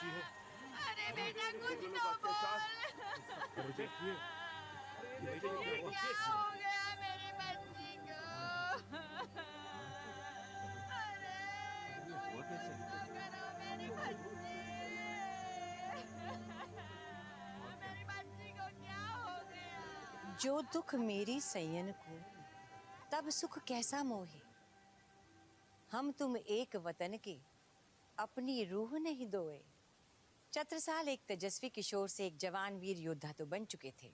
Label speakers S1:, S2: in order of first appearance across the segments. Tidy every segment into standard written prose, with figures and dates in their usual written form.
S1: बच्ची है।
S2: अरे बेटा कुछ तो बोल।
S1: देखिए
S2: ये क्या हो गया मेरी बच्ची को? अरे
S1: ये
S2: कोई
S1: हुआ
S2: कुछ
S1: कैसे?
S2: तो करो मेरी बच्ची। मेरी बच्ची को क्या हो गया?
S3: जो दुख मेरी सैयन को तब सुख कैसा मोहे। हम तुम एक वतन के अपनी रूह नहीं दोए। छत्रसाल एक तेजस्वी किशोर से एक जवान वीर योद्धा तो बन चुके थे,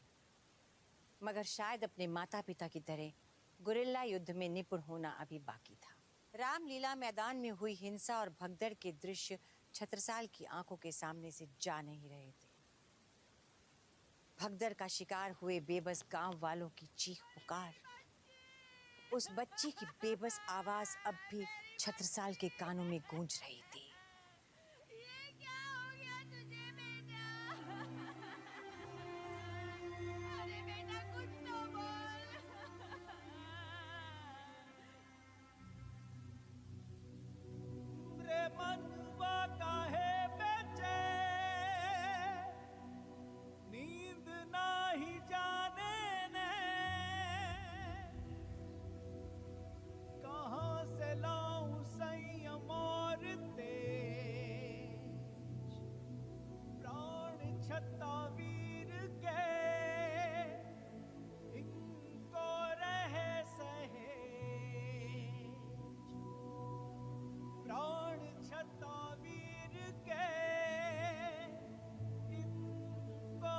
S3: मगर शायद अपने माता पिता की तरह गुरिल्ला युद्ध में निपुण होना अभी बाकी था। रामलीला मैदान में हुई हिंसा और भगदड़ के दृश्य छत्रसाल की आंखों के सामने से जा नहीं रहे थे। भगदड़ का शिकार हुए बेबस गांव वालों की चीख पुकार, उस बच्ची की बेबस आवाज अब भी छत्रसाल के कानों में गूंज रही थी।
S2: ये क्या हो गया तुझे बेटा? अरे बेटा कुछ तो बोल।
S4: रे मनवा काहे बेचे, नींद नाही जाने ने, कहाँ से लाऊं संयम और तेज, प्राण छता वीर के इनको रहे सहेज, प्राण छता वीर के इनको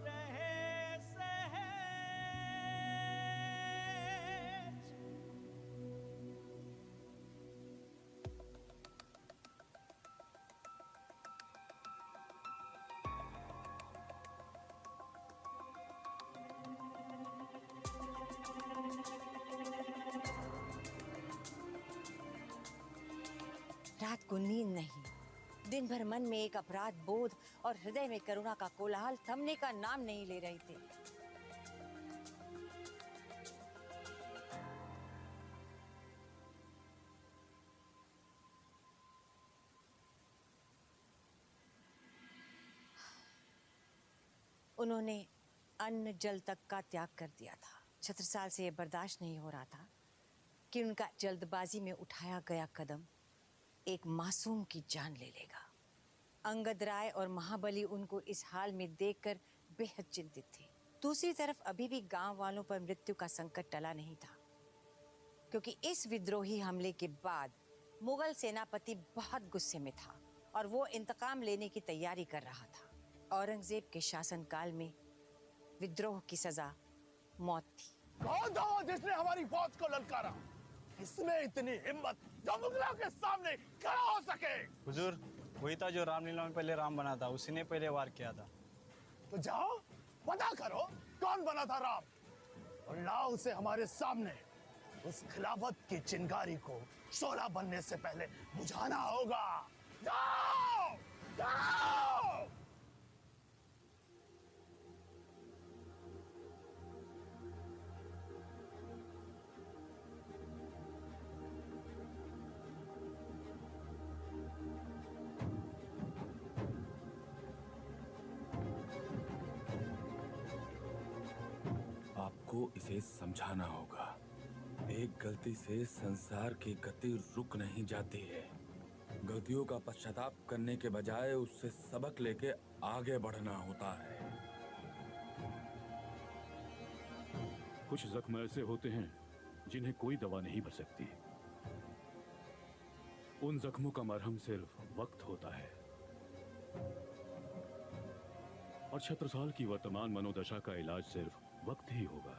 S4: रहे सहेज।
S3: रात को नींद नहीं, दिन भर मन में एक अपराध बोध और हृदय में करुणा का कोलाहल थमने का नाम नहीं ले रहे थे। उन्होंने अन्न जल तक का त्याग कर दिया था। छत्रसाल से यह बर्दाश्त नहीं हो रहा था कि उनका जल्दबाजी में उठाया गया कदम एक मासूम की जान ले लेगा। अंगद राय और महाबली उनको इस हाल में देखकर बेहद चिंतित थे। दूसरी तरफ अभी भी गांव वालों पर मृत्यु का संकट टला नहीं था, क्योंकि इस विद्रोही हमले के बाद मुगल सेनापति बहुत गुस्से में था और वो इंतकाम लेने की तैयारी कर रहा था। औरंगजेब के शासनकाल में विद्रोह की सजा मौत थी।
S5: कौन था वो जिसने हमारी फौज को ललकारा? इसमें इतनी हिम्मत जो मुगलों के सामने खड़ा हो सके?
S6: हुजूर, वही था जो रामलीला में पहले राम बना था, उसी ने पहले वार किया था।
S5: तो जाओ पता करो कौन बना था राम और लाओ उसे हमारे सामने। उस खिलाफत की चिंगारी को शोला बनने से पहले बुझाना होगा। जाओ जाओ।
S7: आपको इसे समझाना होगा। एक गलती से संसार की गति रुक नहीं जाती है। गलतियों का पश्चाताप करने के बजाय उससे सबक लेके आगे बढ़ना होता है।
S1: कुछ जख्म ऐसे होते हैं जिन्हें कोई दवा नहीं भर सकती। उन जख्मों का मरहम सिर्फ वक्त होता है, और छत्रसाल की वर्तमान मनोदशा का इलाज सिर्फ वक्त ही होगा।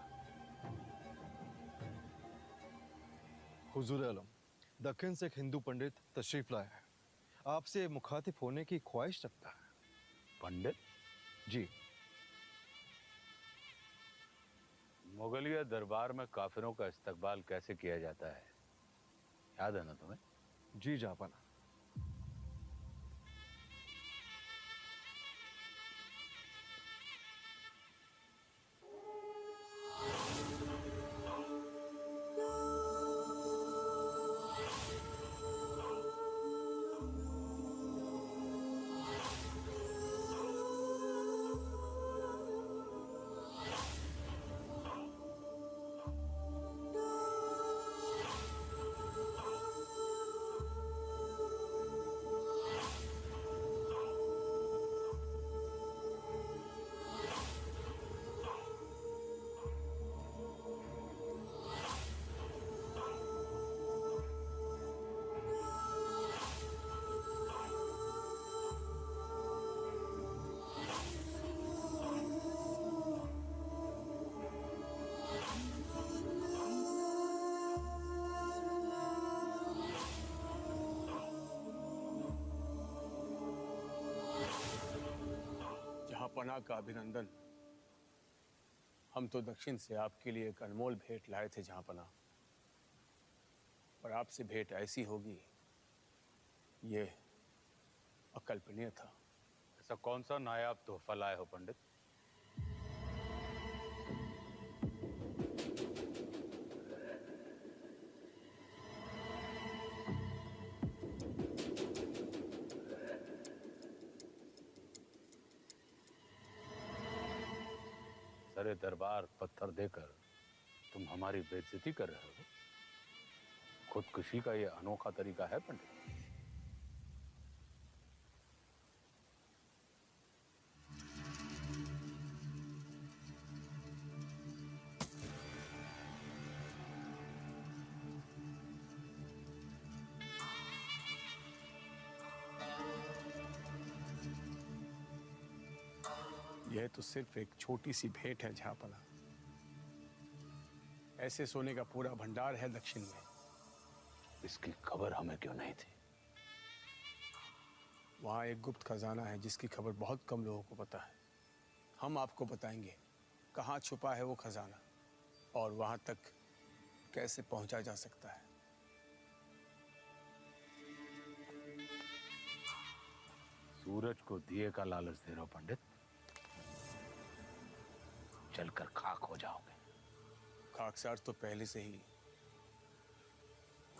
S8: हुजूर आलम, दक्कन से एक हिंदू पंडित तशरीफ लाया है, आपसे मुखातिब होने की ख्वाहिश रखता है।
S9: पंडित
S8: जी।
S9: मुगलिया दरबार में काफिरों का इस्तकबाल कैसे किया जाता है याद है ना तुम्हें?
S8: जी जापाना।
S10: पनाह का अभिनंदन। हम तो दक्षिण से आपके लिए एक अनमोल भेंट लाए थे जहां पनाह, पर आपसे भेंट ऐसी होगी ये अकल्पनीय था।
S9: ऐसा कौन सा नायाब तोहफा लाए हो पंडित? सरे दरबार पत्थर देकर तुम हमारी बेइज्जती कर रहे हो। खुदकुशी का ये अनोखा तरीका है पंडित?
S10: यह तो सिर्फ एक छोटी सी भेंट है झापना। ऐसे सोने का पूरा भंडार है दक्षिण में।
S9: इसकी खबर हमें क्यों नहीं थी?
S10: वहां एक गुप्त खजाना है जिसकी खबर बहुत कम लोगों को पता है। हम आपको बताएंगे कहाँ छुपा है वो खजाना और वहां तक कैसे पहुंचा जा सकता है।
S9: सूरज को दिए का लालच दे रहे हो पंडित? जलकर खाक हो जाओगे।
S10: खाकसार तो पहले से ही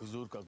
S10: हुजूर का